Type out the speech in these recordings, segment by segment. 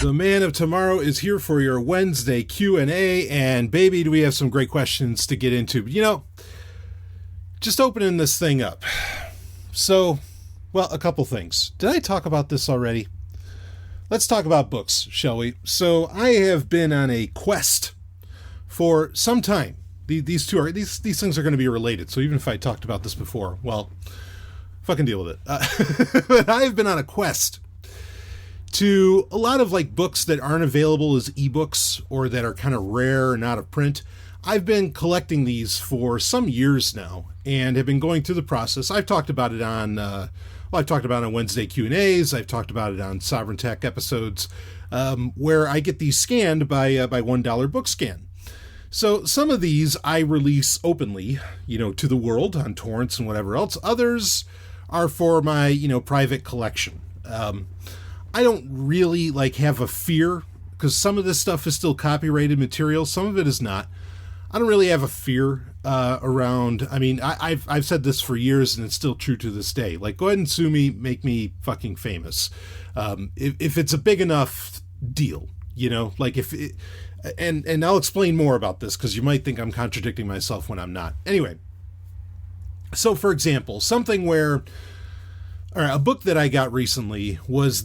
The man of tomorrow is here for your Wednesday Q&A, and baby, do we have some great questions to get into. But, just opening this thing up. So, well, a couple things. Did I talk about this already? Let's talk about books, shall we? So, I have been on a quest for some time. These things are going to be related, so even if I talked about this before, well, fucking deal with it. But I've been on a quest to a lot of books that aren't available as ebooks or that are kind of rare and out of print. I've been collecting these for some years now and have been going through the process. I've talked about it on Wednesday Q&As. I've talked about it on Sovereign Tech episodes, where I get these scanned by $1 book scan. So some of these I release openly, to the world on torrents and whatever else. Others are for my, private collection. I don't really have a fear, because some of this stuff is still copyrighted material. Some of it is not. I don't really have a fear around. I mean, I've said this for years, and it's still true to this day. Go ahead and sue me, make me fucking famous. If it's a big enough deal, and I'll explain more about this, because you might think I'm contradicting myself when I'm not. Anyway, so for example, something where. All right, a book that I got recently was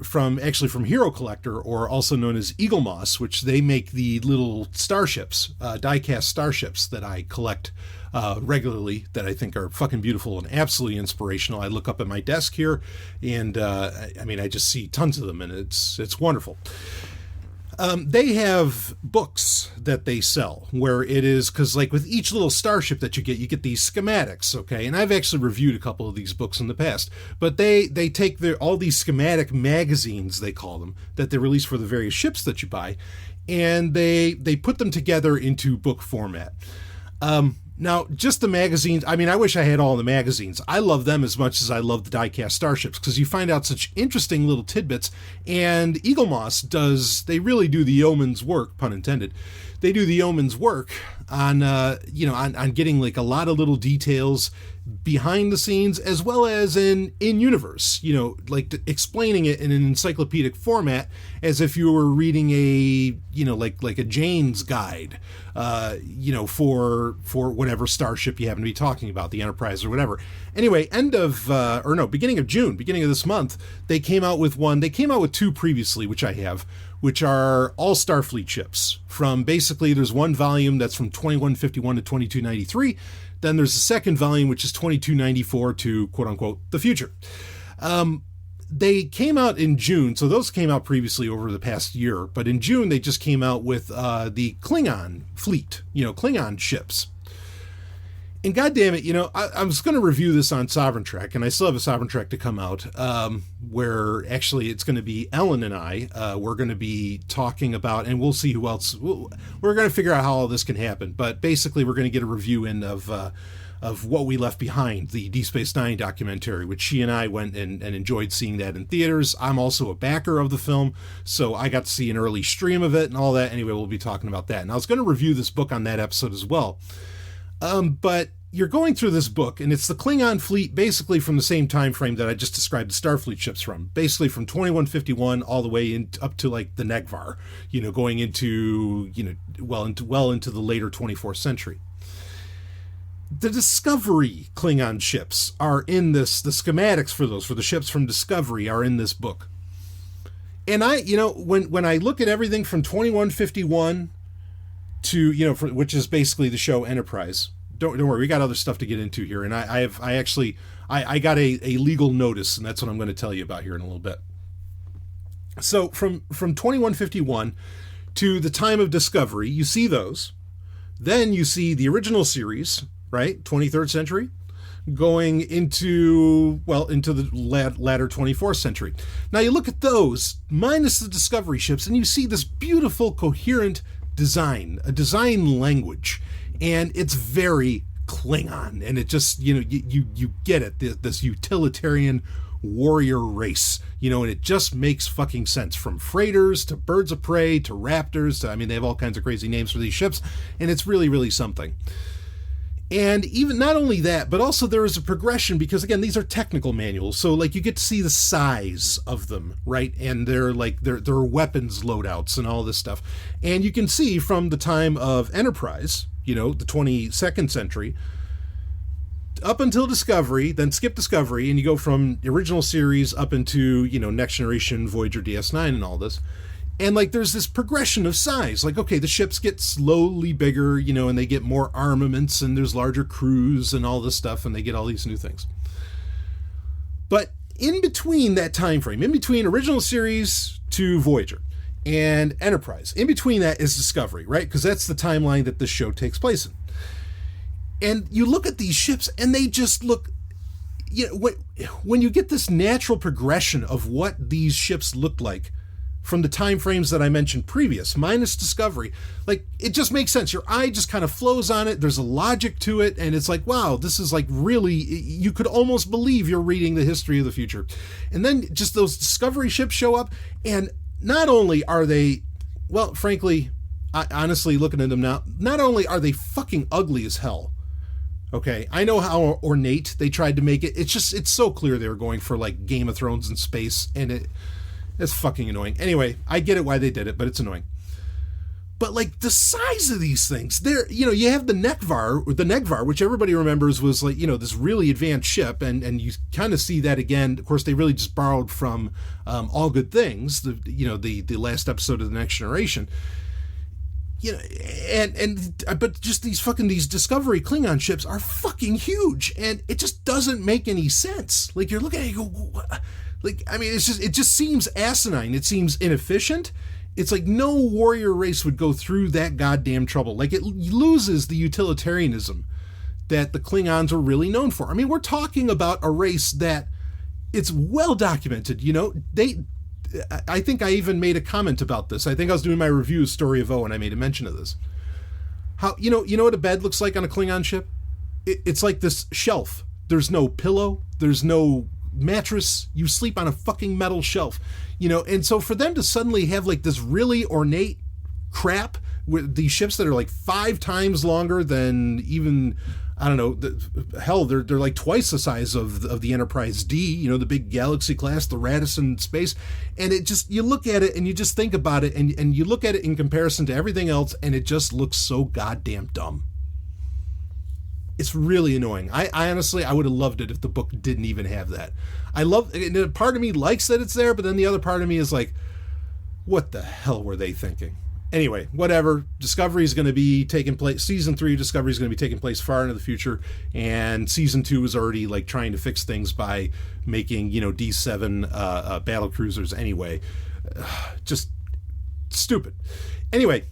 from Hero Collector, or also known as Eagle Moss, which they make the little starships, die-cast starships that I collect regularly, that I think are fucking beautiful and absolutely inspirational. I look up at my desk here, and I just see tons of them, and it's wonderful. They have books that they sell where it is, because with each little starship that you get these schematics, okay? And I've actually reviewed a couple of these books in the past, but they take all these schematic magazines, they call them, that they release for the various ships that you buy, and they put them together into book format. Now, just the magazines, I wish I had all the magazines. I love them as much as I love the die-cast starships, because you find out such interesting little tidbits, and Eagle Moss they really do the yeoman's work, pun intended. They do the yeoman's work on getting a lot of little details behind the scenes, as well as in universe, explaining it in an encyclopedic format, as if you were reading a Jane's guide, for whatever starship you happen to be talking about, the Enterprise or whatever. Anyway, beginning of June, beginning of this month, they came out with one. They came out with two previously, which I have, which are all Starfleet ships. From basically, there's one volume that's from 2151 to 2293. Then there's a second volume, which is 2294 to, quote unquote, the future. They came out in June, so those came out previously over the past year, but in June they just came out with the Klingon fleet, Klingon ships. And goddamn it, I was going to review this on Sovereign Trek, and I still have a Sovereign Trek to come out, where actually it's going to be Ellen and I. We're going to be talking about, and we'll see who else. We're going to figure out how all this can happen, but basically we're going to get a review in of What We Left Behind, the Deep Space Nine documentary, which she and I went and enjoyed seeing that in theaters. I'm also a backer of the film, so I got to see an early stream of it and all that. Anyway, we'll be talking about that. And I was going to review this book on that episode as well. But you're going through this book, and it's the Klingon fleet basically from the same time frame that I just described the Starfleet ships from, basically from 2151 all the way up to the Negvar, going into, well into the later 24th century. The Discovery Klingon ships are in this, the schematics for the ships from Discovery are in this book. And when I look at everything from 2151 to, which is basically the show Enterprise. Don't worry, we got other stuff to get into here, and I got a legal notice, and that's what I'm going to tell you about here in a little bit. So from 2151 to the time of Discovery, you see those. Then you see the original series, right, 23rd century, going into the latter 24th century. Now you look at those, minus the Discovery ships, and you see this beautiful, coherent design, a design language, and it's very Klingon, and it just, you get it, this utilitarian warrior race, and it just makes fucking sense, from freighters to birds of prey to raptors to, they have all kinds of crazy names for these ships, and it's really, really something. And even not only that, but also there is a progression because, again, these are technical manuals. So, like, you get to see the size of them, right? And they're like, there are weapons loadouts and all this stuff. And you can see from the time of Enterprise, the 22nd century, up until Discovery, then skip Discovery, and you go from the original series up into, Next Generation, Voyager, DS9, and all this. And, like, there's this progression of size. Like, okay, the ships get slowly bigger, and they get more armaments, and there's larger crews and all this stuff, and they get all these new things. But in between that time frame, in between original series to Voyager and Enterprise, in between that is Discovery, right? Because that's the timeline that this show takes place in. And you look at these ships, and they just look... when you get this natural progression of what these ships look like from the time frames that I mentioned previous, minus Discovery, like, it just makes sense. Your eye just kind of flows on it. There's a logic to it, and it's like, wow, this is like really, you could almost believe you're reading the history of the future. And then just those Discovery ships show up, and not only are they, well, frankly, honestly, looking at them now, not only are they fucking ugly as hell, okay, I know how ornate they tried to make it. It's so clear they were going for, like, Game of Thrones in space, and it's fucking annoying. Anyway, I get it why they did it, but it's annoying. But, like, the size of these things, you have the Negvar, which everybody remembers was, like, this really advanced ship, and you kind of see that again. Of course, they really just borrowed from All Good Things, the last episode of The Next Generation. But just these Discovery Klingon ships are fucking huge, and it just doesn't make any sense. Like, you're looking at it, you go, what? Like, I mean, it just seems asinine. It seems inefficient. It's like no warrior race would go through that goddamn trouble. Like, it loses the utilitarianism that the Klingons were really known for. I mean, we're talking about a race that it's well documented. I think I even made a comment about this. I think I was doing my review of Story of O, and I made a mention of this. How, you know what a bed looks like on a Klingon ship? It's like this shelf. There's no pillow. There's no mattress. You sleep on a fucking metal shelf, and so for them to suddenly have like this really ornate crap with these ships that are like 5 times longer than even, I don't know, hell, they're like twice the size of the Enterprise D, the big Galaxy class, the Radisson space, and it just, you look at it and you just think about it, and you look at it in comparison to everything else, and it just looks so goddamn dumb. It's really annoying. I honestly, I would have loved it if the book didn't even have that. Part of me likes that it's there, but then the other part of me is like, what the hell were they thinking? Anyway, whatever. Discovery is going to be taking place, season 3 of Discovery is going to be taking place far into the future, and season 2 is already like trying to fix things by making, D7 battle cruisers anyway. Just stupid. Anyway,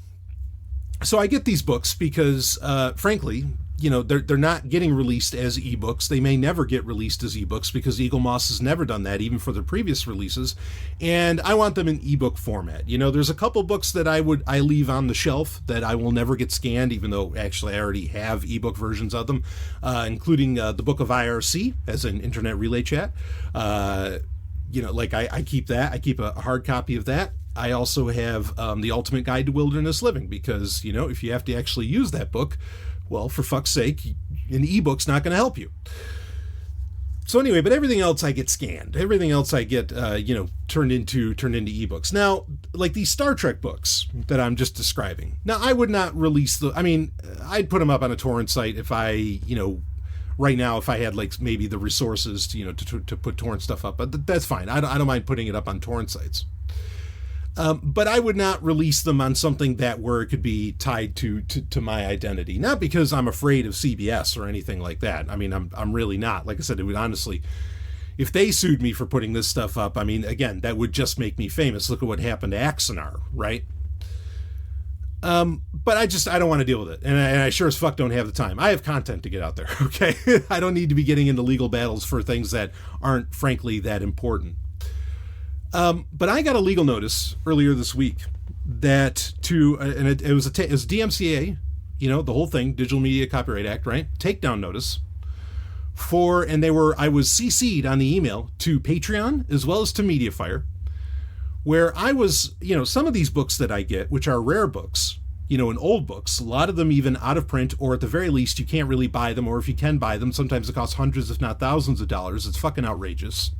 so I get these books because, frankly, they're not getting released as ebooks. They may never get released as ebooks because Eagle Moss has never done that, even for their previous releases. And I want them in ebook format. There's a couple books that I leave on the shelf that I will never get scanned, even though actually I already have ebook versions of them, including the Book of IRC as an internet relay chat. I keep that. I keep a hard copy of that. I also have the Ultimate Guide to Wilderness Living because, if you have to actually use that book, well, for fuck's sake, an ebook's not going to help you. So anyway, but everything else I get scanned. Everything else I get, turned into ebooks. Now, like these Star Trek books that I'm just describing. Now, I would not release I'd put them up on a torrent site if I, right now, if I had like maybe the resources, to put torrent stuff up. But that's fine. I don't mind putting it up on torrent sites. But I would not release them on something where it could be tied to my identity. Not because I'm afraid of CBS or anything like that. I mean, I'm really not. Like I said, it would honestly, if they sued me for putting this stuff up, I mean, again, that would just make me famous. Look at what happened to Axanar, right? But I don't want to deal with it. And I sure as fuck don't have the time. I have content to get out there, okay? I don't need to be getting into legal battles for things that aren't, frankly, that important. But I got a legal notice earlier this week that it was DMCA, the whole thing, Digital Media Copyright Act, right? Takedown notice I was CC'd on the email to Patreon as well as to Mediafire, where I was, some of these books that I get, which are rare books, in old books. A lot of them even out of print, or at the very least, you can't really buy them, or if you can buy them, sometimes it costs hundreds, if not thousands of dollars. It's fucking outrageous.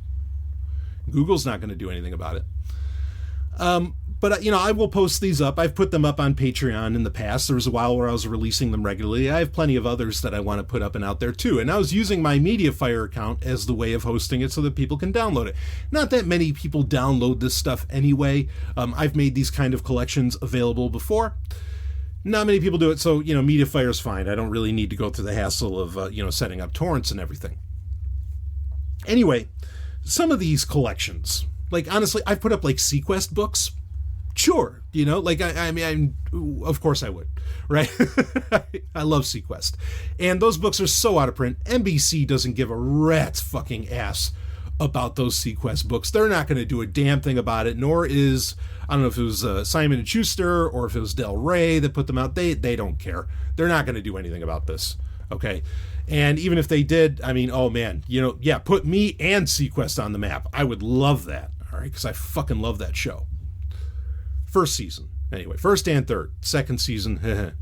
Google's not going to do anything about it. But, I will post these up. I've put them up on Patreon in the past. There was a while where I was releasing them regularly. I have plenty of others that I want to put up and out there too. And I was using my MediaFire account as the way of hosting it so that people can download it. Not that many people download this stuff anyway. I've made these kind of collections available before. Not many people do it, so, MediaFire is fine. I don't really need to go through the hassle of, setting up torrents and everything. Anyway, some of these collections, like, honestly, I've put up, like, Sequest books. Sure, I mean, of course I would, right? I love Sequest. And those books are so out of print. NBC doesn't give a rat's fucking ass about those Sequest books. They're not going to do a damn thing about it, nor is, I don't know if it was Simon & Schuster or if it was Del Rey that put them out. They don't care. They're not going to do anything about this, okay? And even if they did, I mean, oh man, put me and Sequest on the map. I would love that, all right? Because I fucking love that show. First season, anyway, first and third, second season.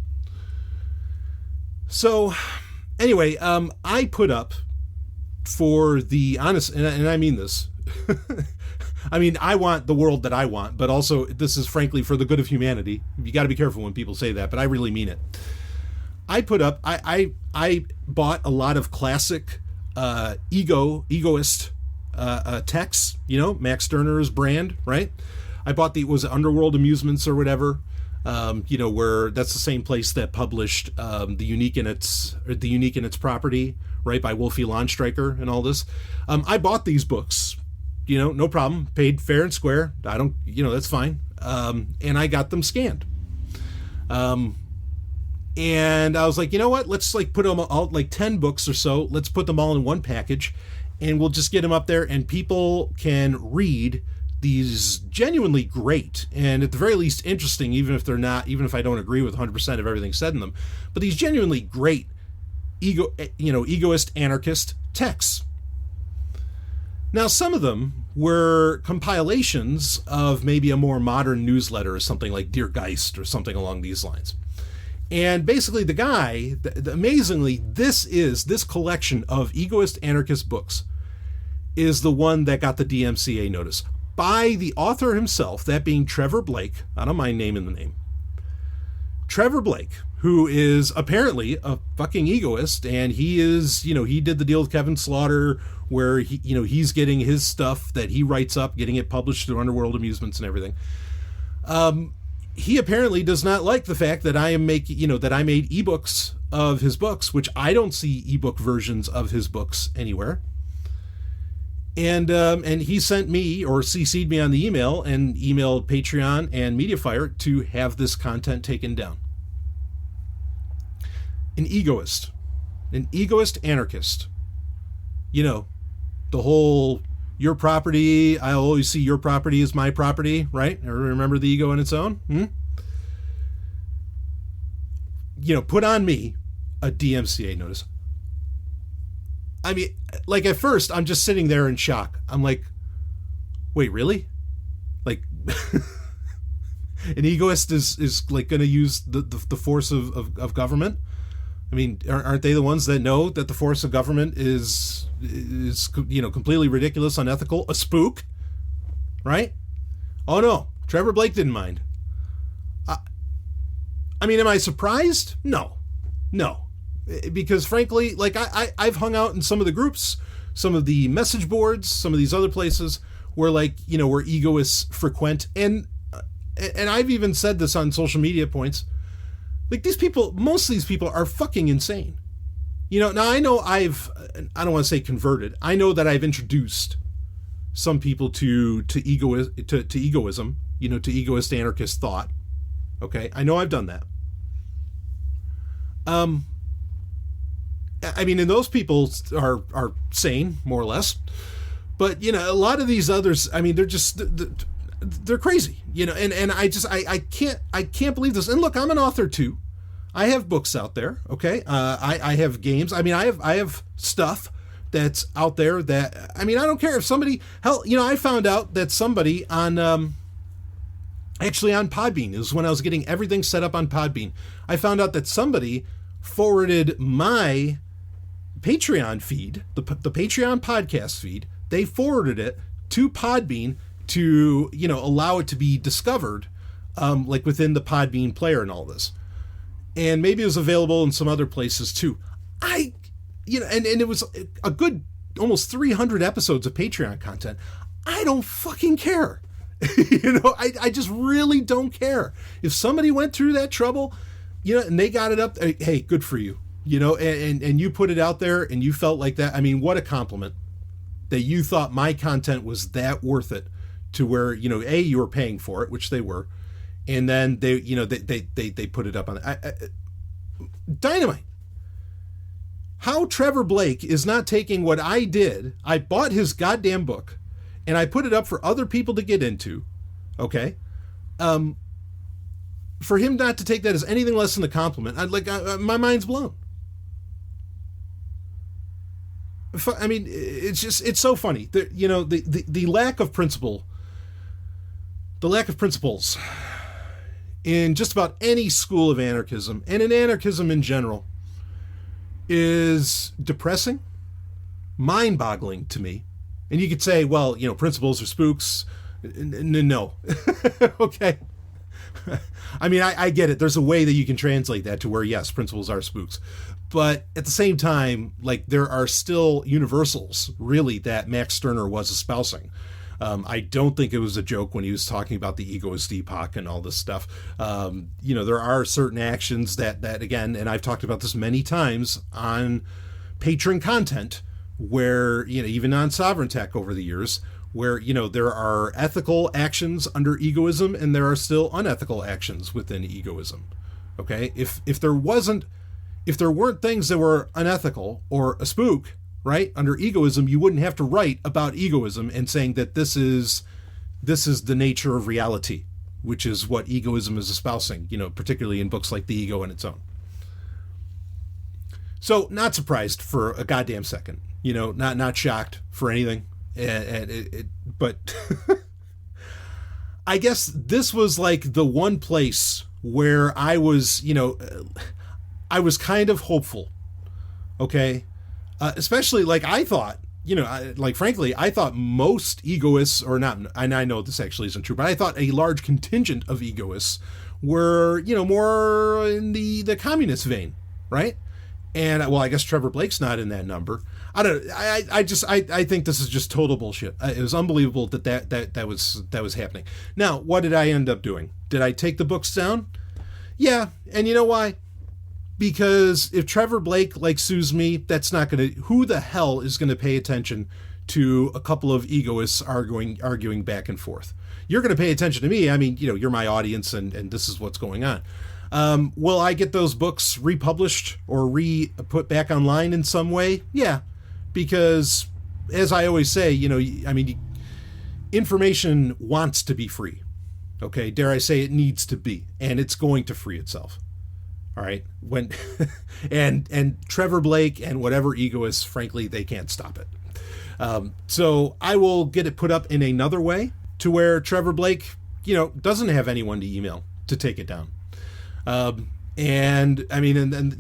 So, anyway, I put up for the honest, and I mean this. I mean, I want the world that I want, but also this is frankly for the good of humanity. You got to be careful when people say that, but I really mean it. I put up, I bought a lot of classic egoist texts, Max Stirner's brand, right? I bought was it Underworld Amusements or whatever, where that's the same place that published the Unique in its Property, right, by Wolfie Lawnstriker and all this. I bought these books, no problem, paid fair and square. I don't, that's fine. And I got them scanned. And I was like, you know what? Let's like put them all, like 10 books or so. Let's put them all in one package, and we'll just get them up there, and people can read these genuinely great, and at the very least interesting, even if I don't agree with 100% of everything said in them, but these genuinely great egoist anarchist texts. Now, some of them were compilations of maybe a more modern newsletter or something like Dear Geist or something along these lines. And basically the guy, amazingly, this collection of egoist anarchist books is the one that got the DMCA notice. By the author himself, that being Trevor Blake. I don't mind naming the name. Trevor Blake, who is apparently a fucking egoist, and he is, he did the deal with Kevin Slaughter where he's getting his stuff that he writes up, getting it published through Underworld Amusements and everything. He apparently does not like the fact that I made ebooks of his books, which I don't see ebook versions of his books anywhere. And he sent me, or CC'd me on the email, and emailed Patreon and MediaFire to have this content taken down. An egoist anarchist. The whole, your property, I always see your property as my property, right? Remember the ego in its own? Put on me a DMCA notice. I mean, like at first, I'm just sitting there in shock. I'm like, wait, really? Like, an egoist is like going to use the force of government? I mean, aren't they the ones that know that the force of government is completely ridiculous, unethical, a spook? Right? Oh no, Trevor Blake didn't mind. I mean, am I surprised? No. Because frankly, like I've hung out in some of the groups, some of the message boards, some of these other places where where egoists frequent, and I've even said this on social media points. Like most of these people are fucking insane. Now I know I don't want to say converted. I know that I've introduced some people to egoism, to egoist anarchist thought. Okay, I know I've done that. I mean, and those people are sane, more or less. But, a lot of these others, I mean, they're crazy, and I can't believe this. And look, I'm an author too. I have books out there. Okay. I have games. I mean, I have stuff that's out there that, I mean, I don't care if somebody, I found out that somebody on Actually, on Podbean. It was when I was getting everything set up on Podbean. I found out that somebody forwarded my Patreon feed, the Patreon podcast feed. They forwarded it to Podbean to, allow it to be discovered, like within the Podbean player and all this. And maybe it was available in some other places too. And it was a good almost 300 episodes of Patreon content. I don't fucking care. I just really don't care. If somebody went through that trouble, and they got it up, hey, good for you. And you put it out there and you felt like that. I mean, what a compliment that you thought my content was that worth it to where, A, you were paying for it, which they were. And then they put it up on dynamite. How Trevor Blake is not taking what I did. I bought his goddamn book and I put it up for other people to get into. Okay. For him not to take that as anything less than a compliment, my mind's blown. I mean, it's so funny. The lack of principles in just about any school of anarchism, and in anarchism in general, is depressing, mind-boggling to me. And you could say, well, principles are spooks. No. Okay. I mean, I get it. There's a way that you can translate that to where, yes, principles are spooks. But at the same time, like, there are still universals, really, that Max Stirner was espousing. I don't think it was a joke when he was talking about the egoist epoch and all this stuff. There are certain actions that again, and I've talked about this many times on patron content, where, even on Sovereign Tech over the years, where, there are ethical actions under egoism and there are still unethical actions within egoism. Okay. If there weren't things that were unethical or a spook, right, under egoism, you wouldn't have to write about egoism and saying that this is the nature of reality, which is what egoism is espousing, particularly in books like The Ego in Its Own. So not surprised for a goddamn second, not shocked for anything. But I guess this was like the one place where I was, I was kind of hopeful. Okay. Especially, like, I thought, frankly, I thought most egoists, or not, and I know this actually isn't true, but I thought a large contingent of egoists were, more in the communist vein, right? And, well, I guess Trevor Blake's not in that number. I don't know. I think this is just total bullshit. It was unbelievable that was happening. Now, what did I end up doing? Did I take the books down? Yeah. And you know why? Because if Trevor Blake sues me, that's not going to, who the hell is going to pay attention to a couple of egoists arguing back and forth? You're going to pay attention to me. I mean, you're my audience and this is what's going on. Will I get those books republished or put back online in some way? Yeah. Because as I always say, information wants to be free. Okay. Dare I say it needs to be, and it's going to free itself. All right. When and Trevor Blake and whatever egoists, frankly, they can't stop it. So I will get it put up in another way to where Trevor Blake, doesn't have anyone to email to take it down. And I mean,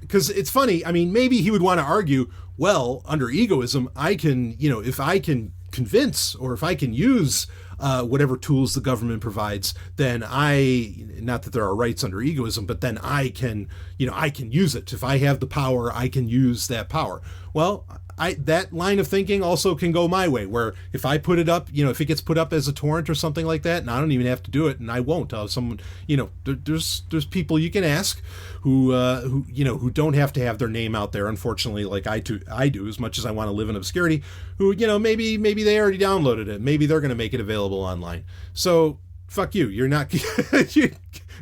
because it's funny. I mean, maybe he would want to argue, well, under egoism, I can, if I can convince or if I can use whatever tools the government provides, then not that there are rights under egoism, but then I can use it. If I have the power, I can use that power. Well, that line of thinking also can go my way, where if I put it up, if it gets put up as a torrent or something like that, and I don't even have to do it, and I won't. Someone, there's people you can ask who don't have to have their name out there, unfortunately, like I do, as much as I want to live in obscurity, who, maybe they already downloaded it. Maybe they're going to make it available online. So fuck you. You're not,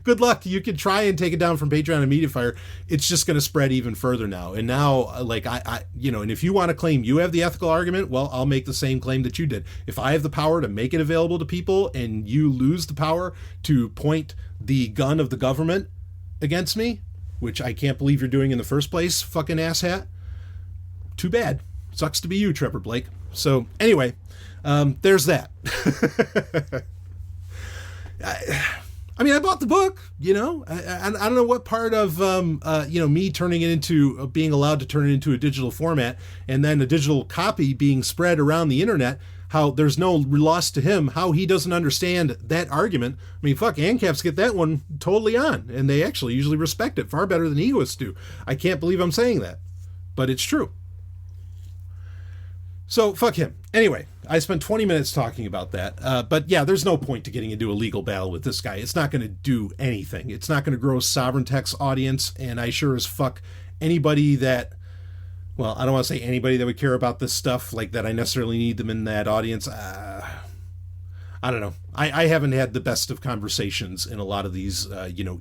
good luck. You can try and take it down from Patreon and Mediafire. It's just going to spread even further now. And now, and if you want to claim you have the ethical argument, well, I'll make the same claim that you did. If I have the power to make it available to people and you lose the power to point the gun of the government against me, which I can't believe you're doing in the first place, fucking asshat, too bad. Sucks to be you, Trevor Blake. So anyway, there's that. I mean, I bought the book, I don't know what part of, me turning it into being allowed to turn it into a digital format and then a digital copy being spread around the internet, how there's no loss to him, how he doesn't understand that argument. I mean, fuck, ANCAPs get that one totally on, and they actually usually respect it far better than egoists do. I can't believe I'm saying that, but it's true. So, fuck him. Anyway, I spent 20 minutes talking about that. But yeah, there's no point to getting into a legal battle with this guy. It's not going to do anything. It's not going to grow Sovereign Tech's audience. And I sure as fuck anybody that, well, I don't want to say anybody that would care about this stuff, like that I necessarily need them in that audience. I don't know. I haven't had the best of conversations in a lot of these,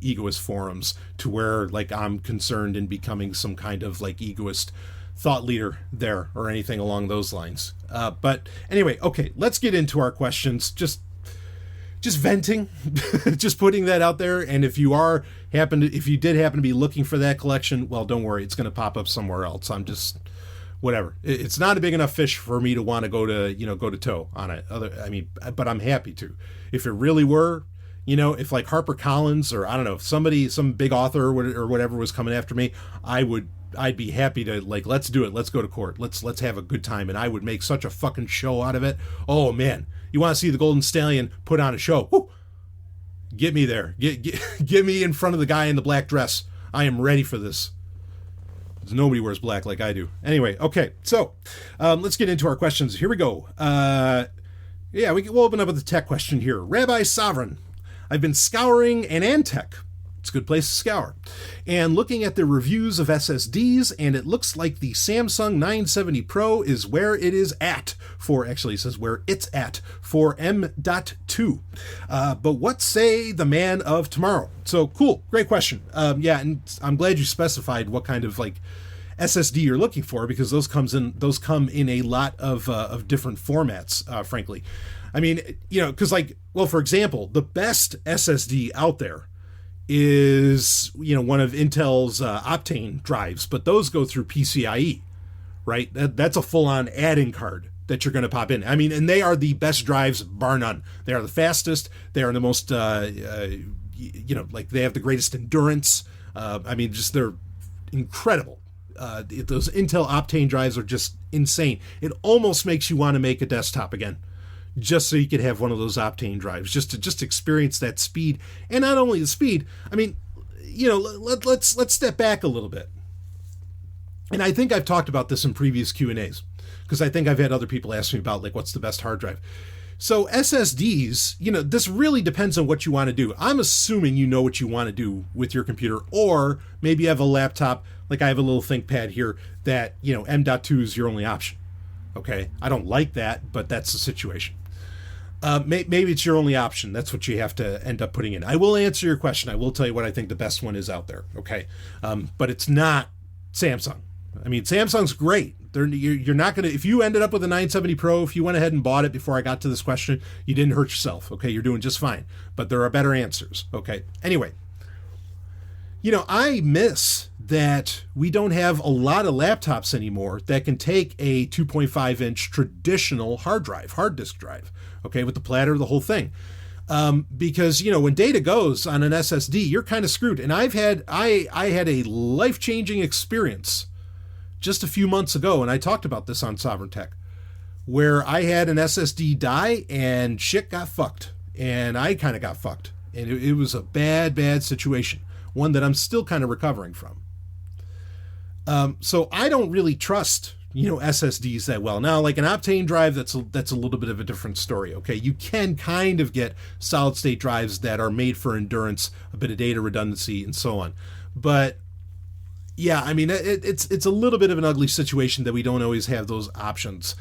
egoist forums to where like I'm concerned in becoming some kind of like egoist thought leader there or anything along those lines. But anyway, okay, let's get into our questions. Just venting, just putting that out there. And if you did happen to be looking for that collection, well, don't worry, it's going to pop up somewhere else. I'm just, whatever. It's not a big enough fish for me to want to go to toe on it. But I'm happy to. If it really were, if like HarperCollins or I don't know, if some big author or whatever was coming after me, I'd be happy to, like, let's do it. Let's go to court. Let's have a good time. And I would make such a fucking show out of it. Oh man, you want to see the Golden Stallion put on a show? Woo! Get me there. Get me in front of the guy in the black dress. I am ready for this. Nobody wears black like I do. Anyway, okay. So let's get into our questions. Here we go. We'll open up with a tech question here. Rabbi Sovereign, I've been scouring AnandTech. It's a good place to scour. And looking at the reviews of SSDs, and it looks like the Samsung 970 Pro is where it is at for, actually it says where it's at for M.2. But what say the man of tomorrow? So cool, great question. And I'm glad you specified what kind of like SSD you're looking for, because those come in a lot of different formats, frankly. I mean, because for example, the best SSD out there is, one of Intel's Optane drives, but those go through PCIe, right? That's a full-on add-in card that you're going to pop in. I mean, and they are the best drives, bar none. They are the fastest. They are the most, they have the greatest endurance. They're incredible. Those Intel Optane drives are just insane. It almost makes you want to make a desktop again, just so you could have one of those Optane drives, just to experience that speed. And not only the speed, I mean, let's step back a little bit. And I think I've talked about this in previous Q&As, because I think I've had other people ask me about, like, what's the best hard drive? So SSDs, this really depends on what you want to do. I'm assuming you know what you want to do with your computer, or maybe you have a laptop, like I have a little ThinkPad here, that, M.2 is your only option. Okay? I don't like that, but that's the situation. Maybe it's your only option. That's what you have to end up putting in. I will answer your question. I will tell you what I think the best one is out there. Okay. But it's not Samsung. I mean, Samsung's great. You're not going to, if you ended up with a 970 Pro, if you went ahead and bought it before I got to this question, you didn't hurt yourself. Okay. You're doing just fine, but there are better answers. Okay. Anyway, I miss that we don't have a lot of laptops anymore that can take a 2.5 inch traditional hard disk drive, okay, with the platter, the whole thing. Because, when data goes on an SSD, you're kind of screwed. And I had a life-changing experience just a few months ago, and I talked about this on Sovereign Tech, where I had an SSD die and shit got fucked. And I kind of got fucked. And it was a bad situation. One that I'm still kind of recovering from. So I don't really trust, SSDs that well. Now, like an Optane drive, that's a little bit of a different story. Okay. You can kind of get solid state drives that are made for endurance, a bit of data redundancy and so on. But yeah, I mean, it's a little bit of an ugly situation that we don't always have those options.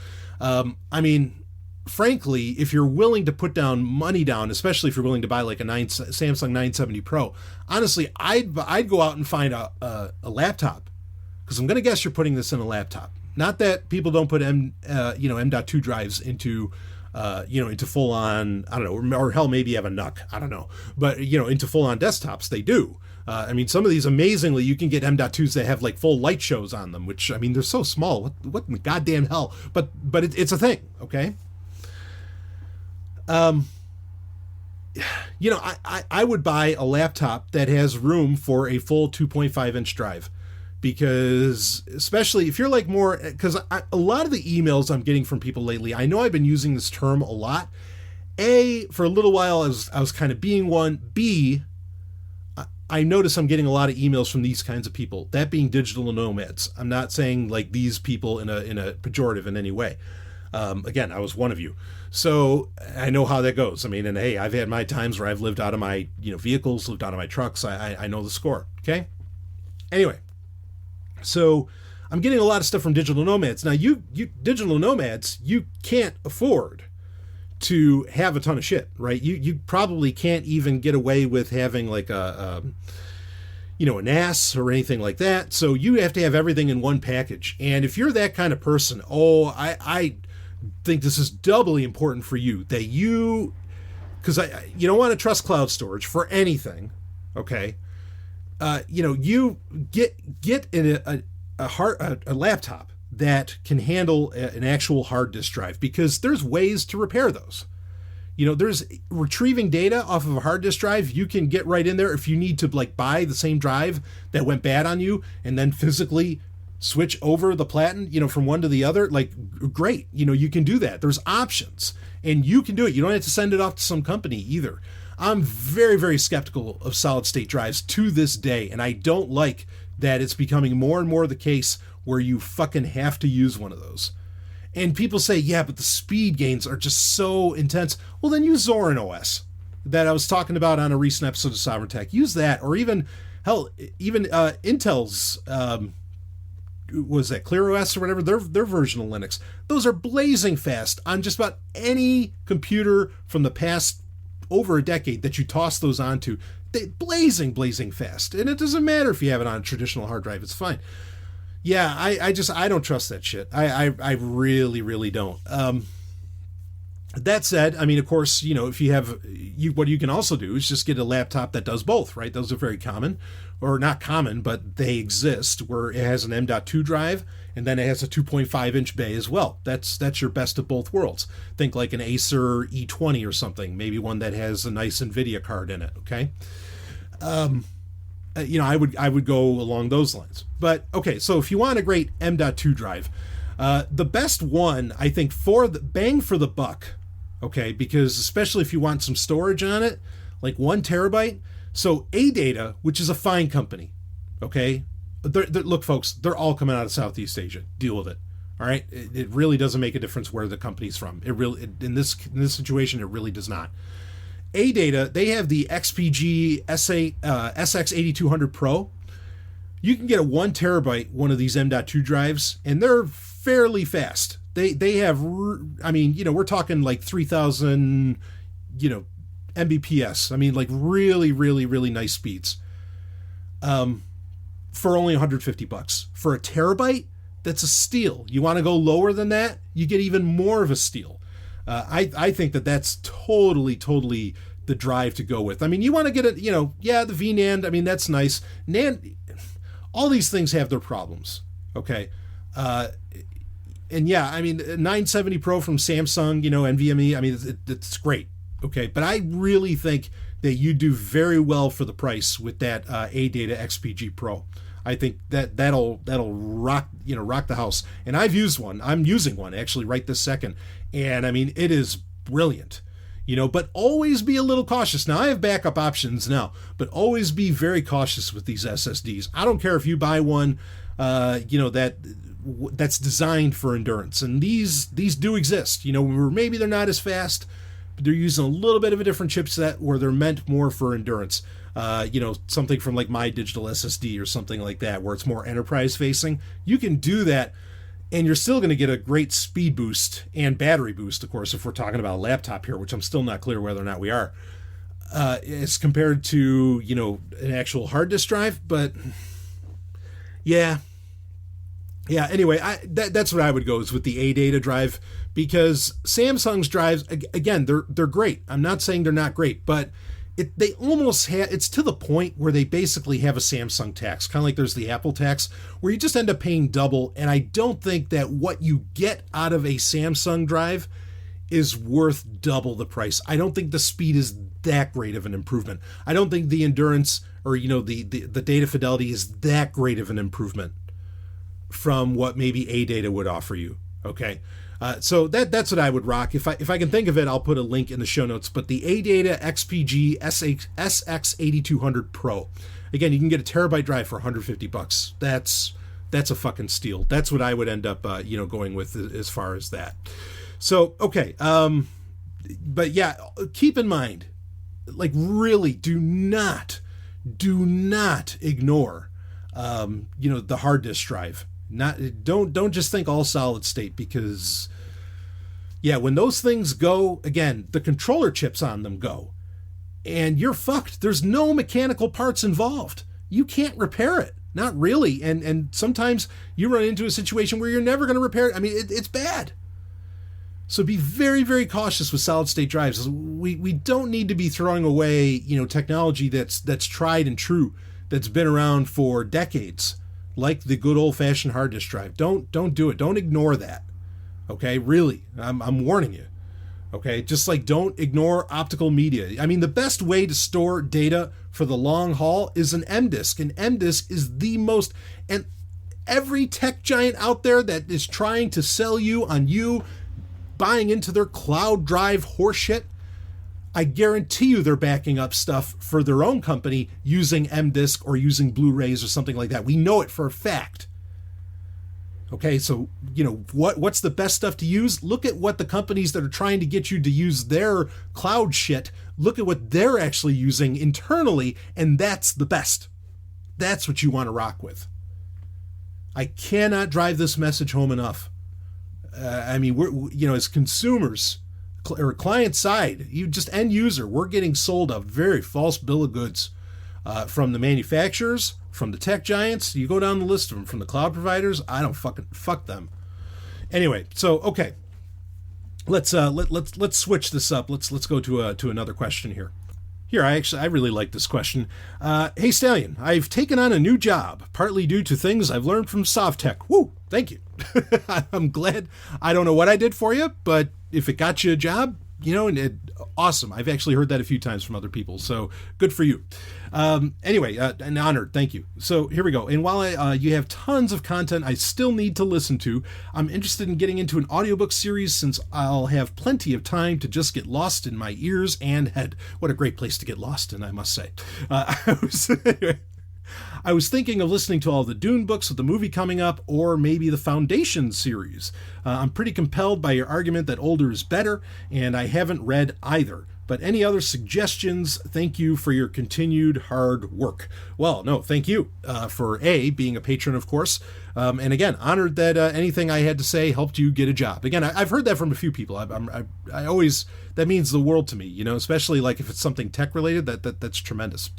Frankly, if you're willing to put money down, especially if you're willing to buy like a Samsung 970 Pro, honestly, I'd go out and find a laptop, because I'm going to guess you're putting this in a laptop. Not that people don't put M.2 drives into full on, I don't know, or hell, maybe you have a NUC, I don't know, but into full on desktops, they do. Some of these, amazingly, you can get M.2s that have like full light shows on them, which, they're so small. What in the goddamn hell? But it's a thing, okay? I would buy a laptop that has room for a full 2.5-inch drive, because especially if you're like more, because a lot of the emails I'm getting from people lately, I know I've been using this term a lot. A, for a little while I was kind of being one. B, I notice I'm getting a lot of emails from these kinds of people, that being digital nomads. I'm not saying like these people in a pejorative in any way. Again, I was one of you, so I know how that goes. I mean, and hey, I've had my times where I've lived out of my vehicles, lived out of my trucks. I know the score. Okay. Anyway, so I'm getting a lot of stuff from digital nomads. Now, you digital nomads, you can't afford to have a ton of shit, right? You probably can't even get away with having like a NAS or anything like that. So you have to have everything in one package. And if you're that kind of person, I think this is doubly important for you, that because you don't want to trust cloud storage for anything. Okay. You get in a laptop that can handle an actual hard disk drive, because there's ways to repair those. There's retrieving data off of a hard disk drive. You can get right in there if you need to like buy the same drive that went bad on you and then physically switch over the platen, from one to the other. Like, great. You can do that. There's options and you can do it. You don't have to send it off to some company either. I'm very, very skeptical of solid state drives to this day. And I don't like that it's becoming more and more the case where you fucking have to use one of those. And people say, yeah, but the speed gains are just so intense. Well, then use Zorin OS that I was talking about on a recent episode of Sovereign Tech. Use that, or even Intel's, was that ClearOS or whatever, their version of Linux. Those are blazing fast on just about any computer from the past over a decade that you toss those onto. They blazing fast. And it doesn't matter if you have it on a traditional hard drive, it's fine. Yeah, I don't trust that shit. I really, really don't. That said, I mean, of course, if you have, what you can also do is just get a laptop that does both, right? Those are very common, or not common, but they exist, where it has an M.2 drive and then it has a 2.5-inch bay as well. That's your best of both worlds. Think like an Acer E20 or something, maybe one that has a nice NVIDIA card in it, okay? I would go along those lines. But okay, so if you want a great M.2 drive, the best one, I think, for the bang for the buck, okay, because especially if you want some storage on it, like 1 terabyte. So AData, which is a fine company, okay, look, folks, they're all coming out of Southeast Asia. Deal with it. All right, it really doesn't make a difference where the company's from. It really, in this situation, it really does not. AData, they have the XPG SX8200 Pro. You can get a 1 terabyte one of these M.2 drives, and they're fairly fast. They have, I mean, we're talking like 3,000, Mbps. I mean, like really, really, really nice speeds. For only $150. For a terabyte, that's a steal. You want to go lower than that, you get even more of a steal. I think that's totally the drive to go with. I mean, you want to get it, the VNAND, I mean, that's nice. NAND, all these things have their problems, okay? And yeah, I mean, 970 Pro from Samsung, NVMe, I mean, it's great, okay? But I really think that you do very well for the price with that AData XPG Pro. I think that'll rock the house. And I've used one. I'm using one actually right this second. And I mean, it is brilliant, but always be a little cautious. Now I have backup options now, but always be very cautious with these SSDs. I don't care if you buy one, that's designed for endurance. And these do exist, where maybe they're not as fast, but they're using a little bit of a different chipset where they're meant more for endurance. Something from like my digital SSD or something like that, where it's more enterprise facing. You can do that, and you're still going to get a great speed boost and battery boost, of course, if we're talking about a laptop here, which I'm still not clear whether or not we are, as compared to, an actual hard disk drive. But yeah. Anyway, that's what I would go is with the AData drive, because Samsung's drives, again, they're great. I'm not saying they're not great, but they almost have, it's to the point where they basically have a Samsung tax, kind of like there's the Apple tax, where you just end up paying double. And I don't think that what you get out of a Samsung drive is worth double the price. I don't think the speed is that great of an improvement. I don't think the endurance or, the data fidelity is that great of an improvement from what maybe ADATA would offer you. Okay. So that's what I would rock. If I can think of it, I'll put a link in the show notes. But the ADATA XPG SX8200 Pro, again, you can get a terabyte drive for $150. That's a fucking steal. That's what I would end up, going with as far as that. So, okay. But yeah, keep in mind, like, really do not ignore, the hard disk drive. Don't just think all solid state, because when those things go, again, the controller chips on them go, and you're fucked. There's no mechanical parts involved. You can't repair it. Not really. And sometimes you run into a situation where you're never going to repair it. I mean, it's bad. So be very, very cautious with solid state drives. We don't need to be throwing away, technology that's tried and true, that's been around for decades, like the good old fashioned hard disk drive. Don't do it. Don't ignore that. Okay. Really. I'm warning you. Okay. Just like don't ignore optical media. I mean, the best way to store data for the long haul is an M-Disk. An M-Disk is the most, and every tech giant out there that is trying to sell you on you buying into their cloud drive horseshit, I guarantee you they're backing up stuff for their own company using M-Disk or using Blu-rays or something like that. We know it for a fact. Okay, so, what's the best stuff to use? Look at what the companies that are trying to get you to use their cloud shit, look at what they're actually using internally, and that's the best. That's what you want to rock with. I cannot drive this message home enough. We're, as consumers or client side, you just end user, we're getting sold a very false bill of goods from the manufacturers, from the tech giants. You go down the list of them, from the cloud providers. I don't fuck them. Anyway, so okay, let's switch this up. Let's go to another question here. Here, I really like this question. Hey Stallion, I've taken on a new job, partly due to things I've learned from Sovtech. Woo, thank you. I'm glad. I don't know what I did for you, but if it got you a job, awesome. I've actually heard that a few times from other people, so good for you. Anyway, an honored. Thank you. So here we go. And while you have tons of content I still need to listen to, I'm interested in getting into an audiobook series since I'll have plenty of time to just get lost in my ears and head. What a great place to get lost in, I must say. I was thinking of listening to all the Dune books with the movie coming up, or maybe the Foundation series. I'm pretty compelled by your argument that older is better, and I haven't read either. But any other suggestions? Thank you for your continued hard work. Well, no, thank you for being a patron, of course. And again, honored that anything I had to say helped you get a job. Again, I've heard that from a few people. I always, that means the world to me, especially like if it's something tech related, that's tremendous.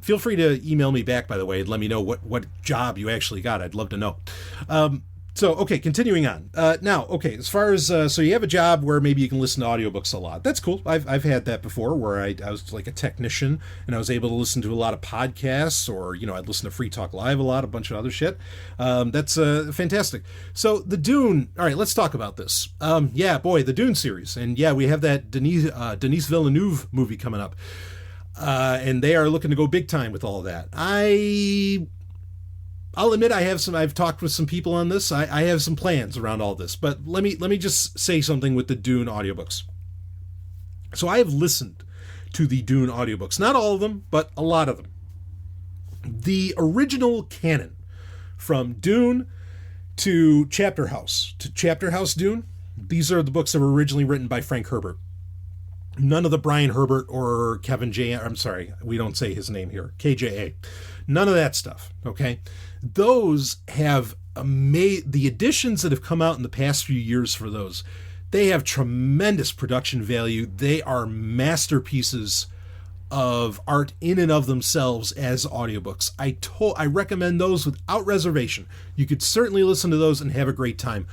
Feel free to email me back, by the way, and let me know what job you actually got. I'd love to know. So, okay, continuing on. Now, okay, as far as, so you have a job where maybe you can listen to audiobooks a lot. That's cool. I've had that before where I was like a technician and I was able to listen to a lot of podcasts, or, I'd listen to Free Talk Live a lot, a bunch of other shit. That's fantastic. So the Dune, all right, let's talk about this. The Dune series. And yeah, we have that Denis Villeneuve movie coming up. And they are looking to go big time with all of that. I'll admit I've talked with some people on this. I have some plans around all this, but let me just say something with the Dune audiobooks. So I have listened to the Dune audiobooks, not all of them, but a lot of them. The original canon from Dune to Chapter House Dune, these are the books that were originally written by Frank Herbert. None of the Brian Herbert or Kevin J. I'm sorry, we don't say his name here. KJA. None of that stuff. Okay. Those have made the additions that have come out in the past few years for those. They have tremendous production value. They are masterpieces of art in and of themselves as audiobooks. I recommend those without reservation. You could certainly listen to those and have a great time.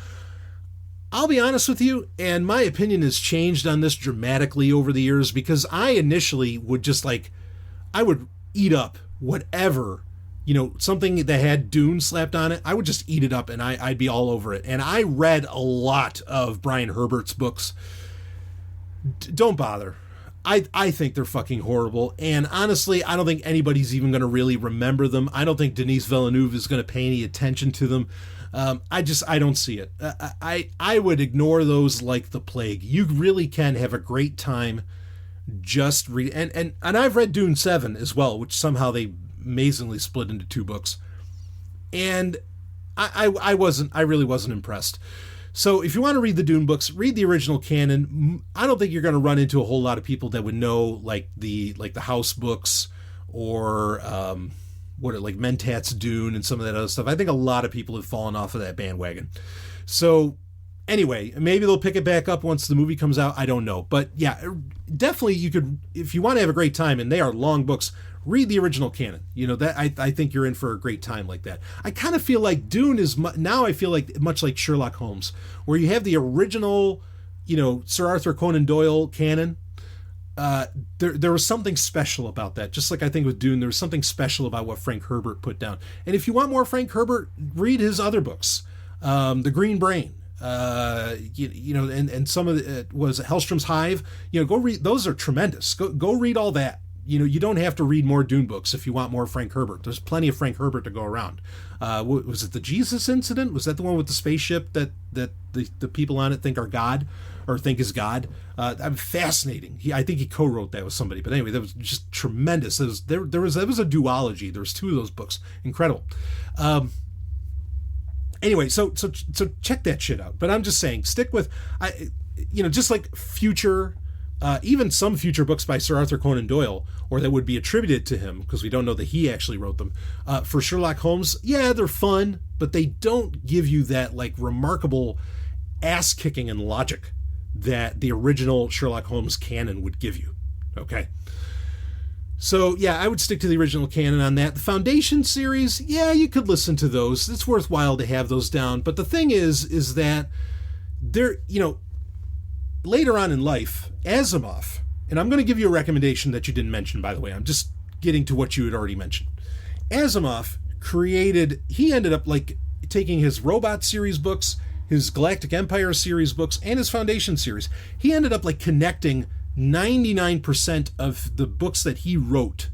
I'll be honest with you, and my opinion has changed on this dramatically over the years, because I initially would just I would eat up whatever, something that had Dune slapped on it. I would just eat it up and I'd be all over it. And I read a lot of Brian Herbert's books. Don't bother. I think they're fucking horrible. And honestly, I don't think anybody's even going to really remember them. I don't think Denis Villeneuve is going to pay any attention to them. I don't see it. I would ignore those like the plague. You really can have a great time just read. And I've read Dune 7 as well, which somehow they amazingly split into 2 books. And I really wasn't impressed. So if you want to read the Dune books, read the original canon. I don't think you're going to run into a whole lot of people that would know like the House books or like Mentat's Dune and some of that other stuff. I think a lot of people have fallen off of that bandwagon. So anyway, maybe they'll pick it back up once the movie comes out. I don't know. But yeah, definitely you could, if you want to have a great time, and they are long books, read the original canon. That I think you're in for a great time like that. I kind of feel like Dune is now I feel like much like Sherlock Holmes, where you have the original, Sir Arthur Conan Doyle canon. There was something special about that. Just like I think with Dune, there was something special about what Frank Herbert put down. And if you want more Frank Herbert, read his other books, The Green Brain. And some of it was Hellstrom's Hive. Go read. Those are tremendous. Go read all that. You don't have to read more Dune books if you want more Frank Herbert. There's plenty of Frank Herbert to go around. Was it the Jesus incident? Was that the one with the spaceship that the people on it think are God or think is God? Fascinating. I think he co-wrote that with somebody. But anyway, that was just tremendous. There was a duology. There was 2 of those books. Incredible. Anyway, so check that shit out. But I'm just saying, stick with, just like future. Even some future books by Sir Arthur Conan Doyle, or that would be attributed to him, because we don't know that he actually wrote them. For Sherlock Holmes, yeah, they're fun, but they don't give you that like remarkable ass-kicking in logic that the original Sherlock Holmes canon would give you. Okay? So, yeah, I would stick to the original canon on that. The Foundation series, yeah, you could listen to those. It's worthwhile to have those down. But the thing is that they're, later on in life, Asimov, and I'm going to give you a recommendation that you didn't mention, by the way. I'm just getting to what you had already mentioned. Asimov he ended up like taking his Robot series books, his Galactic Empire series books, and his Foundation series. He ended up like connecting 99% of the books that he wrote,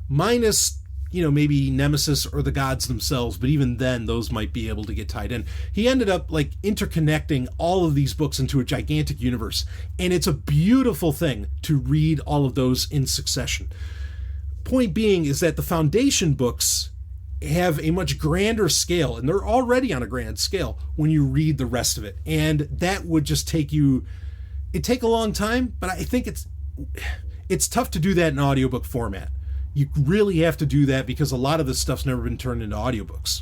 minus maybe Nemesis or the gods themselves, but even then those might be able to get tied in. He ended up like interconnecting all of these books into a gigantic universe, and it's a beautiful thing to read all of those in succession. Point being is that the Foundation books have a much grander scale, and they're already on a grand scale when you read the rest of it, and that would just take a long time, but I think it's tough to do that in audiobook format. You really have to do that because a lot of this stuff's never been turned into audiobooks.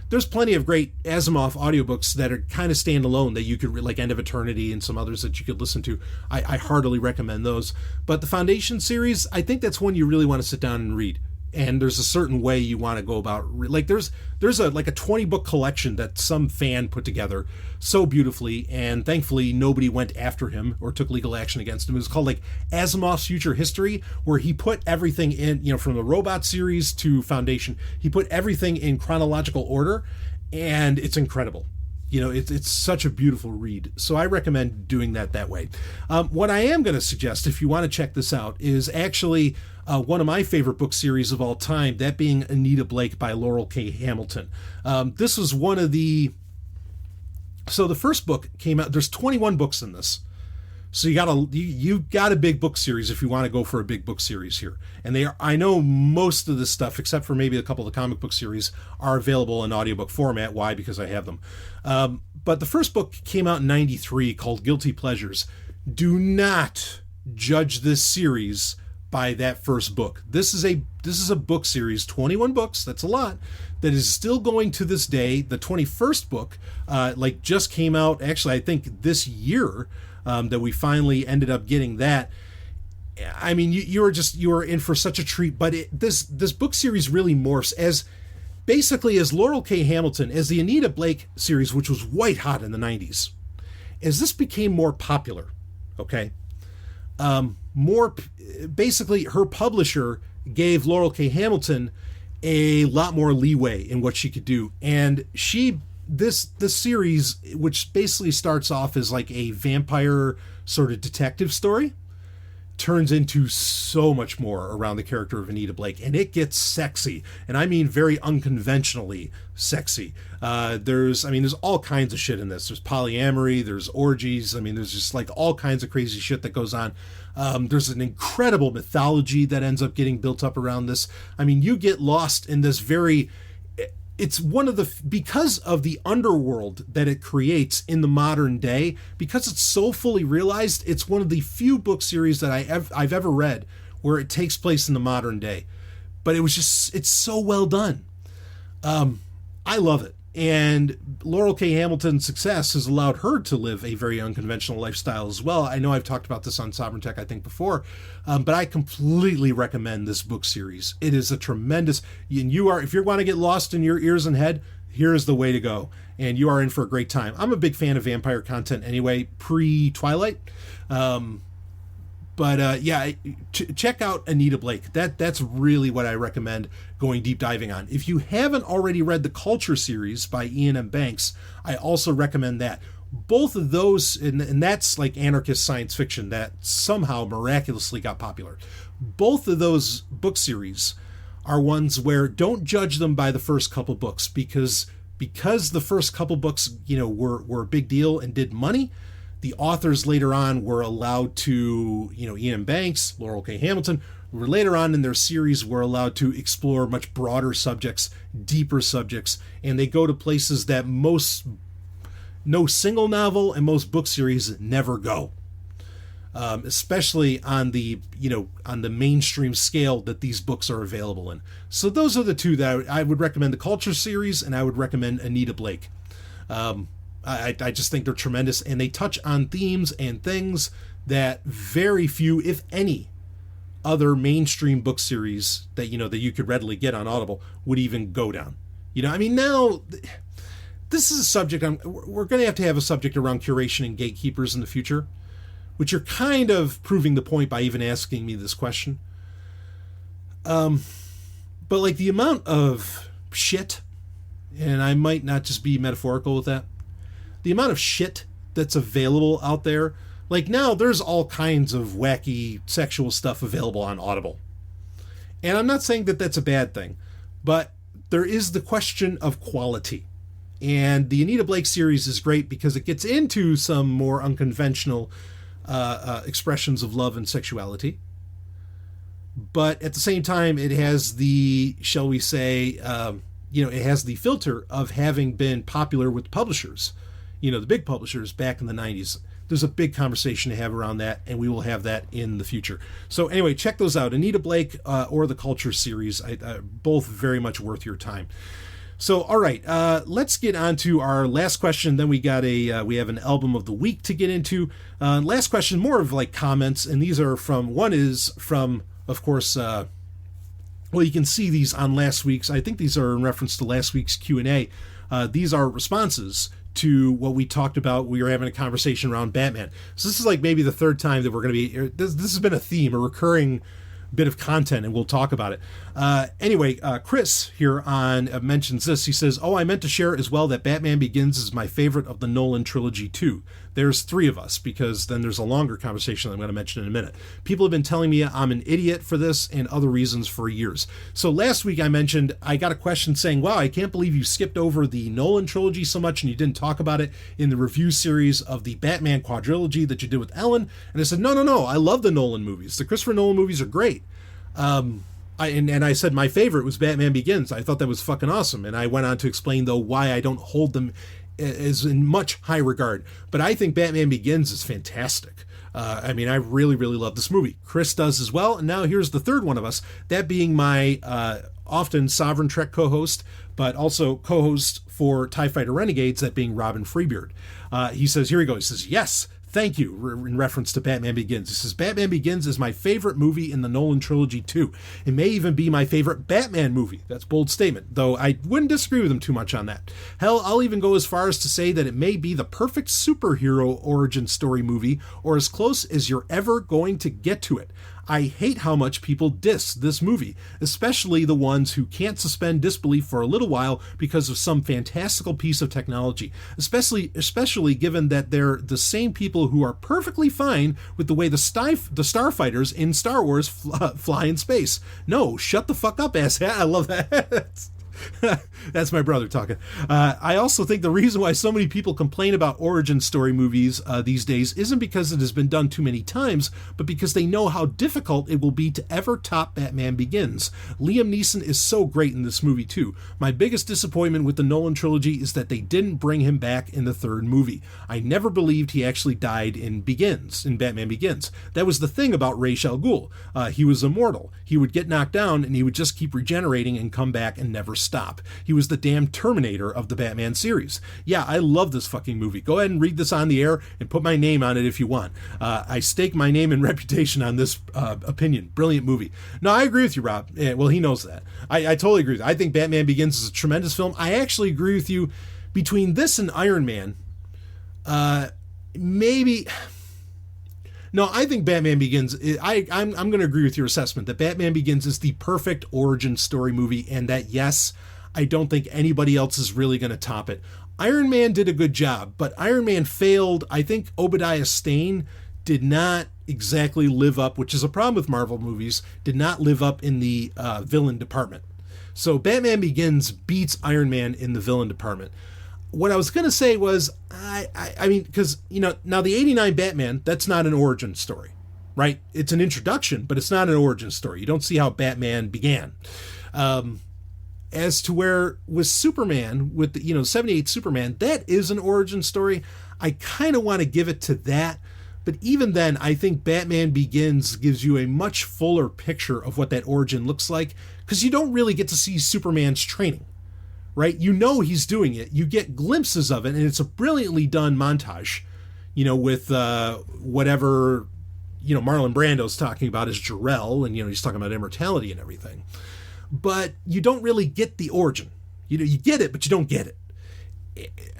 There's plenty of great Asimov audiobooks that are kind of standalone that you could, like End of Eternity and some others that you could listen to. I heartily recommend those. But the Foundation series, I think that's one you really want to sit down and read. And there's a certain way you want to go about, like there's a 20 book collection that some fan put together so beautifully, and thankfully nobody went after him or took legal action against him. It was called like Asimov's Future History, where he put everything in, from the Robot series to Foundation, he put everything in chronological order, and it's incredible. It's such a beautiful read. So I recommend doing that way. What I am going to suggest, if you want to check this out, is actually one of my favorite book series of all time, that being Anita Blake by Laurel K. Hamilton. This was one of the... So the first book came out... There's 21 books in this. So you got a big book series if you want to go for a big book series here. And I know most of this stuff, except for maybe a couple of the comic book series, are available in audiobook format. Why? Because I have them. But the first book came out in 93 called Guilty Pleasures. Do not judge this series by that first book. This is a book series, 21 books, that's a lot, that is still going to this day. The 21st book just came out, actually I think this year, that we finally ended up getting that. I mean, you were in for such a treat. But this book series really morphs as Laurel K. Hamilton, as the Anita Blake series, which was white hot in the 90s. As this became more popular, okay, basically her publisher gave Laurel K. Hamilton a lot more leeway in what she could do, and this series, which basically starts off as like a vampire sort of detective story, turns into so much more around the character of Anita Blake, and it gets sexy, and I mean very unconventionally sexy. There's all kinds of shit in this. There's polyamory, there's orgies, there's just like all kinds of crazy shit that goes on. There's an incredible mythology that ends up getting built up around this. You get lost in this it's one of the, because of the underworld that it creates in the modern day, because it's so fully realized, it's one of the few book series that I've ever read where it takes place in the modern day. But it's so well done. I love it. And Laurel K. Hamilton's success has allowed her to live a very unconventional lifestyle as well. I know I've talked about this on Sovereign Tech, I think, before, but I completely recommend this book series. It is a tremendous, and if you want to get lost in your ears and head, here is the way to go, and you are in for a great time. I'm a big fan of vampire content anyway, pre-Twilight. Check out Anita Blake. That's really what I recommend going deep diving on. If you haven't already read the Culture series by Ian M. Banks, I also recommend that. Both of those, and that's like anarchist science fiction that somehow miraculously got popular. Both of those book series are ones where don't judge them by the first couple books, because the first couple books, were a big deal and did money. The authors later on were allowed to, Ian Banks, Laurel K. Hamilton, were later on in their series were allowed to explore much broader subjects, deeper subjects, and they go to places that no single novel and most book series never go. Especially on the mainstream scale that these books are available in. So those are the two that I would recommend: the Culture series, and I would recommend Anita Blake. I just think they're tremendous, and they touch on themes and things that very few, if any, other mainstream book series that you could readily get on Audible would even go down. Now this is a subject we're going to have a subject around curation and gatekeepers in the future, which you're kind of proving the point by even asking me this question. But like the amount of shit, and I might not just be metaphorical with that, the amount of shit that's available out there, like now there's all kinds of wacky sexual stuff available on Audible. And I'm not saying that that's a bad thing, but there is the question of quality. And the Anita Blake series is great because it gets into some more unconventional expressions of love and sexuality. But at the same time, it has the, shall we say, it has the filter of having been popular with publishers. The big publishers back in the 90s. There's a big conversation to have around that, and we will have that in the future. So anyway, check those out. Anita Blake or the Culture series, both very much worth your time. So, all right, let's get on to our last question. Then we got we have an album of the week to get into. Last question, more of like comments, and these are one is from, of course, you can see these on last week's. I think these are in reference to last week's Q&A. These are responses to what we talked about. We were having a conversation around Batman. So this is like maybe the third time that we're going to be, this has been a theme, a recurring bit of content, and we'll talk about it. Anyway, Chris here mentions this. He says, I meant to share as well that Batman Begins is my favorite of the Nolan trilogy too. There's three of us, because then there's a longer conversation that I'm going to mention in a minute. People have been telling me I'm an idiot for this and other reasons for years. So last week I got a question saying, wow, I can't believe you skipped over the Nolan trilogy so much and you didn't talk about it in the review series of the Batman quadrilogy that you did with Ellen. And I said, no, I love the Nolan movies. The Christopher Nolan movies are great. I said my favorite was Batman Begins. I thought that was fucking awesome. And I went on to explain, though, why I don't hold them as in much high regard. But I think Batman Begins is fantastic. I really, really love this movie. Chris does as well. And now here's the third one of us, that being my often Sovereign Trek co-host, but also co-host for TIE Fighter Renegades, that being Robin Freebeard. He says, here we go. He says, yes, thank you, in reference to Batman Begins. He says, Batman Begins is my favorite movie in the Nolan trilogy too. It may even be my favorite Batman movie. That's a bold statement, though I wouldn't disagree with him too much on that. Hell, I'll even go as far as to say that it may be the perfect superhero origin story movie, or as close as you're ever going to get to it. I hate how much people diss this movie, especially the ones who can't suspend disbelief for a little while because of some fantastical piece of technology, especially given that they're the same people who are perfectly fine with the way the starfighters in Star Wars fly in space. No, shut the fuck up, asshat. I love that. That's my brother talking. I also think the reason why so many people complain about origin story movies these days isn't because it has been done too many times, but because they know how difficult it will be to ever top Batman Begins. Liam Neeson is so great in this movie too. My biggest disappointment with the Nolan trilogy is that they didn't bring him back in the third movie. I never believed he actually died in Batman Begins. That was the thing about Ra's al Ghul. He was immortal. He would get knocked down and he would just keep regenerating and come back and never stop. He was the damn Terminator of the Batman series. Yeah, I love this fucking movie. Go ahead and read this on the air and put my name on it if you want. I stake my name and reputation on this opinion. Brilliant movie. No, I agree with you, Rob. Yeah, well, he knows that. I totally agree with you. I think Batman Begins is a tremendous film. I actually agree with you. Between this and Iron Man, maybe... No, I think Batman Begins, I'm going to agree with your assessment that Batman Begins is the perfect origin story movie, and that, yes, I don't think anybody else is really going to top it. Iron Man did a good job, but Iron Man failed. I think Obadiah Stane did not exactly live up, which is a problem with Marvel movies, did not live up in the villain department. So Batman Begins beats Iron Man in the villain department. What I was going to say was, I mean, because, you know, now the 89 Batman, that's not an origin story, right? It's an introduction, but it's not an origin story. You don't see how Batman began. As to where with Superman, with the, 78 Superman, that is an origin story. I kind of want to give it to that. But even then, I think Batman Begins gives you a much fuller picture of what that origin looks like, because you don't really get to see Superman's training. Right? You know he's doing it. You get glimpses of it, and it's a brilliantly done montage, with whatever, Marlon Brando's talking about as Jor-El, and, he's talking about immortality and everything. But you don't really get the origin. You get it, but you don't get it.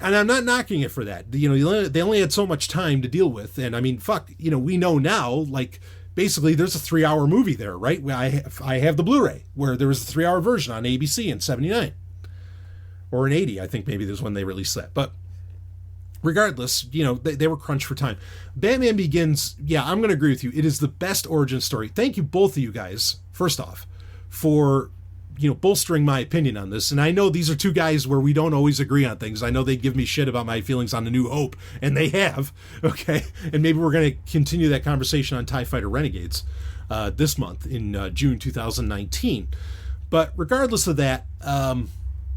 And I'm not knocking it for that. They only had so much time to deal with, and I mean, fuck, we know now, like, basically there's a 3-hour movie there, right? I have the Blu-ray, where there was a 3-hour version on ABC in 79. Or in 80, I think maybe there's when they released that. But regardless, they were crunched for time. Batman Begins, yeah, I'm going to agree with you. It is the best origin story. Thank you, both of you guys, first off, for, bolstering my opinion on this. And I know these are two guys where we don't always agree on things. I know they give me shit about my feelings on A New Hope, and they have, okay? And maybe we're going to continue that conversation on TIE Fighter Renegades this month in June 2019. But regardless of that,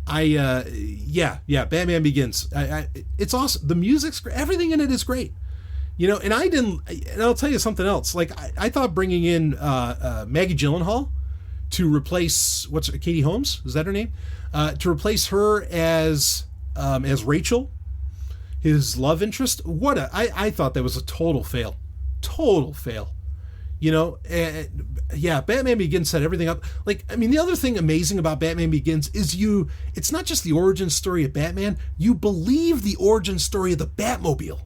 Batman Begins. It's awesome. The music's great. Everything in it is great. And I'll tell you something else. Like, I thought bringing in Maggie Gyllenhaal to replace, Katie Holmes? Is that her name? To replace her as Rachel, his love interest. I thought that was a total fail. Total fail. Batman Begins set everything up. Like, I mean, the other thing amazing about Batman Begins is it's not just the origin story of Batman, you believe the origin story of the Batmobile.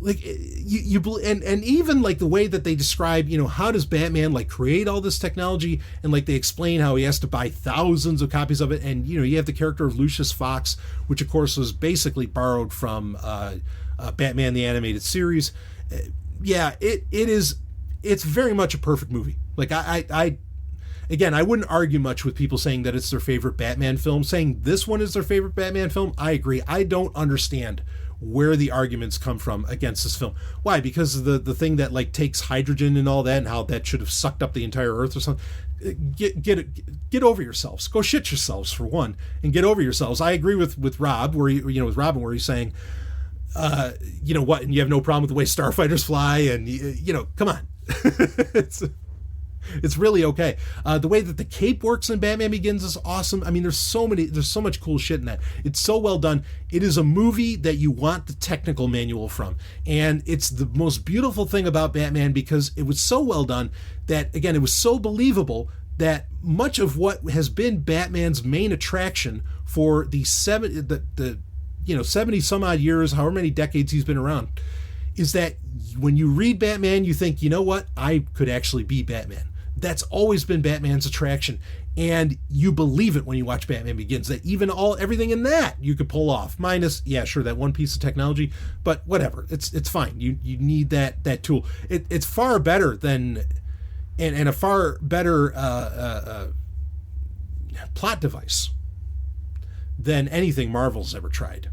Like, and even like the way that they describe, how does Batman like create all this technology, and like they explain how he has to buy thousands of copies of it, and you have the character of Lucius Fox, which of course was basically borrowed from Batman the Animated Series. It's very much a perfect movie. Like, I wouldn't argue much with people saying that it's their favorite Batman film. Saying this one is their favorite Batman film, I agree. I don't understand where the arguments come from against this film. Why? Because of the thing that like takes hydrogen and all that, and how that should have sucked up the entire Earth or something. Get over yourselves. Go shit yourselves for one, and get over yourselves. I agree with Rob, where with Robin, where he's saying, and you have no problem with the way starfighters fly, and come on. It's really okay. The way that the cape works in Batman Begins is awesome. I mean, there's so much cool shit in that. It's so well done. It is a movie that you want the technical manual from. And it's the most beautiful thing about Batman, because it was so well done that, again, it was so believable that much of what has been Batman's main attraction for the 70 some odd years, however many decades he's been around, is that when you read Batman, you think, you know what? I could actually be Batman. That's always been Batman's attraction. And you believe it when you watch Batman Begins, that even everything in that you could pull off. Minus, yeah, sure, that one piece of technology, but whatever. It's fine. You need that tool. It's far better than, and a far better plot device than anything Marvel's ever tried.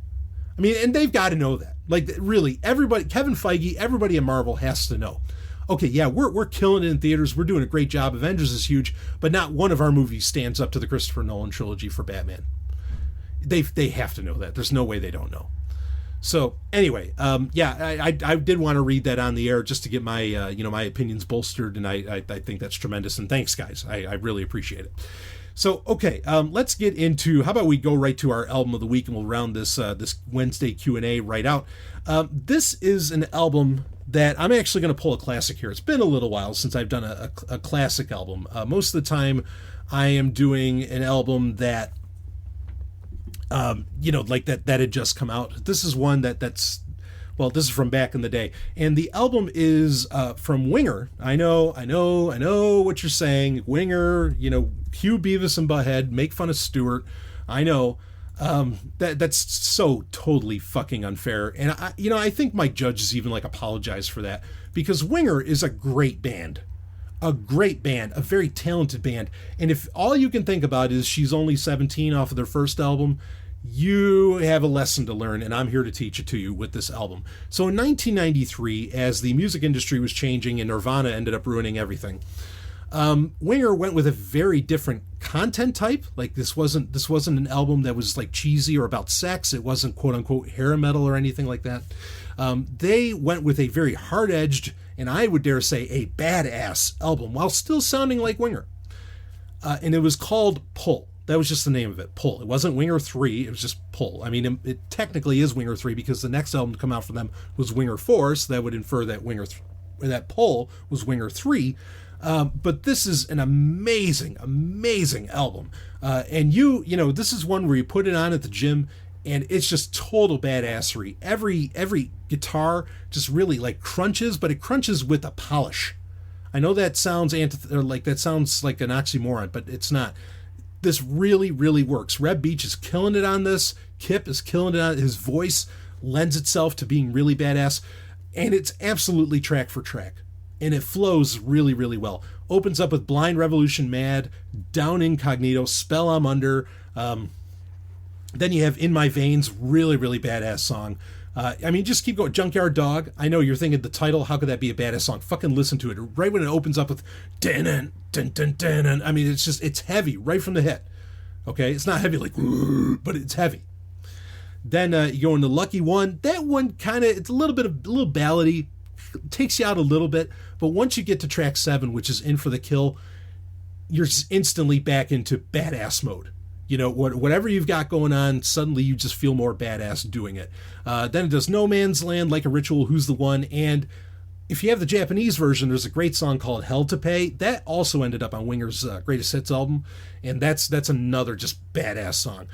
I mean, and they've got to know that. Like, really, everybody, Kevin Feige, everybody at Marvel has to know. Okay, yeah, we're killing it in theaters. We're doing a great job. Avengers is huge, but not one of our movies stands up to the Christopher Nolan trilogy for Batman. They have to know that. There's no way they don't know. So anyway, yeah, I did want to read that on the air just to get my my opinions bolstered, and I think that's tremendous. And thanks, guys. I really appreciate it. So, okay, let's get into, how about we go right to our album of the week, and we'll round this Wednesday Q&A right out. This is an album that I'm actually going to pull a classic here. It's been a little while since I've done a classic album. Most of the time, I am doing an album that, like that had just come out. This is one this is from back in the day. And the album is from Winger. I know what you're saying. Winger, cue Beavis and Butthead, make fun of Stewart. I know. That's so totally fucking unfair. And I think Mike Judge has even apologized for that, because Winger is a great band, a very talented band. And if all you can think about is she's only 17 off of their first album, you have a lesson to learn, and I'm here to teach it to you with this album. So in 1993, as the music industry was changing and Nirvana ended up ruining everything, Winger went with a very different content type. Like, this wasn't an album that was cheesy or about sex. It wasn't quote unquote hair metal or anything like that. They went with a very hard-edged, and I would dare say a badass album, while still sounding like Winger. And it was called Pull. That was just the name of it, Pull. It wasn't Winger 3, it was just Pull. I mean, it technically is Winger 3, because the next album to come out for them was Winger 4, so that would infer that that Pull was Winger 3. But this is an amazing album. And this is one where you put it on at the gym, and it's just total badassery. Every guitar just really crunches, but it crunches with a polish. I know that sounds like an oxymoron, but it's not. This really, really works. Reb Beach is killing it on this. Kip is killing it on. His voice lends itself to being really badass, and it's absolutely track for track. And it flows really, really well. Opens up with Blind Revolution Mad, Down Incognito, Spell I'm Under. Then you have In My Veins, really, really badass song. Just keep going. Junkyard Dog. I know you're thinking the title, how could that be a badass song? Fucking listen to it. Right when it opens up with dun dun dun dun. I mean, it's heavy right from the hit. Okay, it's not heavy but it's heavy. Then you go into Lucky One. That one it's a little ballady. Takes you out a little bit, but once you get to track 7, which is In for the Kill, you're instantly back into badass mode. Whatever you've got going on, suddenly you just feel more badass doing it. Then it does No Man's Land, Like a Ritual, Who's the One, and if you have the Japanese version, there's a great song called Hell to Pay. That also ended up on Winger's Greatest Hits album, and that's another just badass song.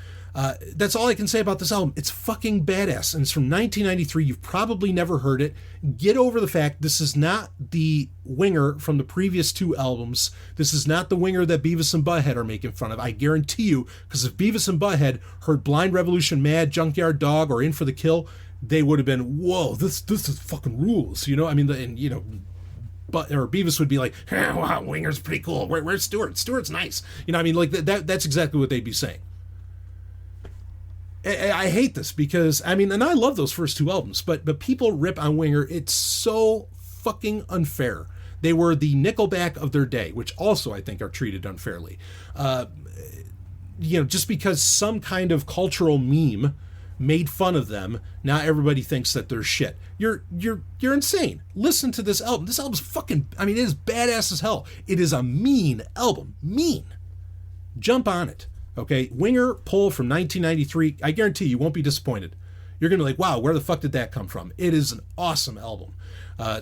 That's all I can say about this album. It's fucking badass, and it's from 1993. You've probably never heard it. Get over the fact this is not the Winger from the previous 2 albums. This is not the Winger that Beavis and Butthead are making fun of. I guarantee you, because if Beavis and Butthead heard Blind Revolution Mad, Junkyard Dog, or In for the Kill, they would have been, whoa, this is fucking rules. But Beavis would be like, wow, Winger's pretty cool. Where's Stewart? Stewart's nice. That's exactly what they'd be saying. I hate this because, and I love those first 2 albums, but people rip on Winger. It's so fucking unfair. They were the Nickelback of their day, which also I think are treated unfairly. Just because some kind of cultural meme made fun of them, now everybody thinks that they're shit. You're insane. Listen to this album. This album's fucking, it is badass as hell. It is a mean album. Mean. Jump on it. Okay, Winger, Pull from 1993. I guarantee you won't be disappointed. You're going to be like, wow, where the fuck did that come from? It is an awesome album.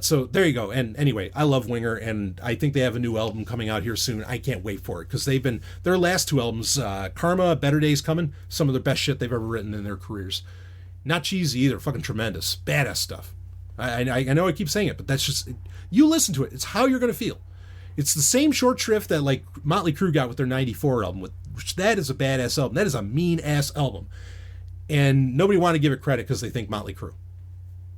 So there you go. And anyway, I love Winger, and I think they have a new album coming out here soon. I can't wait for it, because their last 2 albums, Karma, Better Days Coming, some of the best shit they've ever written in their careers. Not cheesy either, fucking tremendous. Badass stuff. I know I keep saying it, but that's just, you listen to it. It's how you're going to feel. It's the same short shrift that like Motley Crue got with their 94 album, which that is a badass album. That is a mean-ass album. And nobody wanted to give it credit because they think Motley Crue.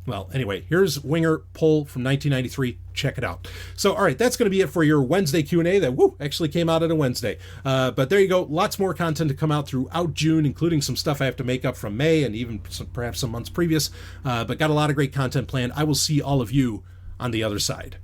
Well, anyway, here's Winger Pull from 1993. Check it out. So, all right, that's going to be it for your Wednesday Q&A that, actually came out on a Wednesday. But there you go. Lots more content to come out throughout June, including some stuff I have to make up from May and even perhaps some months previous. But got a lot of great content planned. I will see all of you on the other side.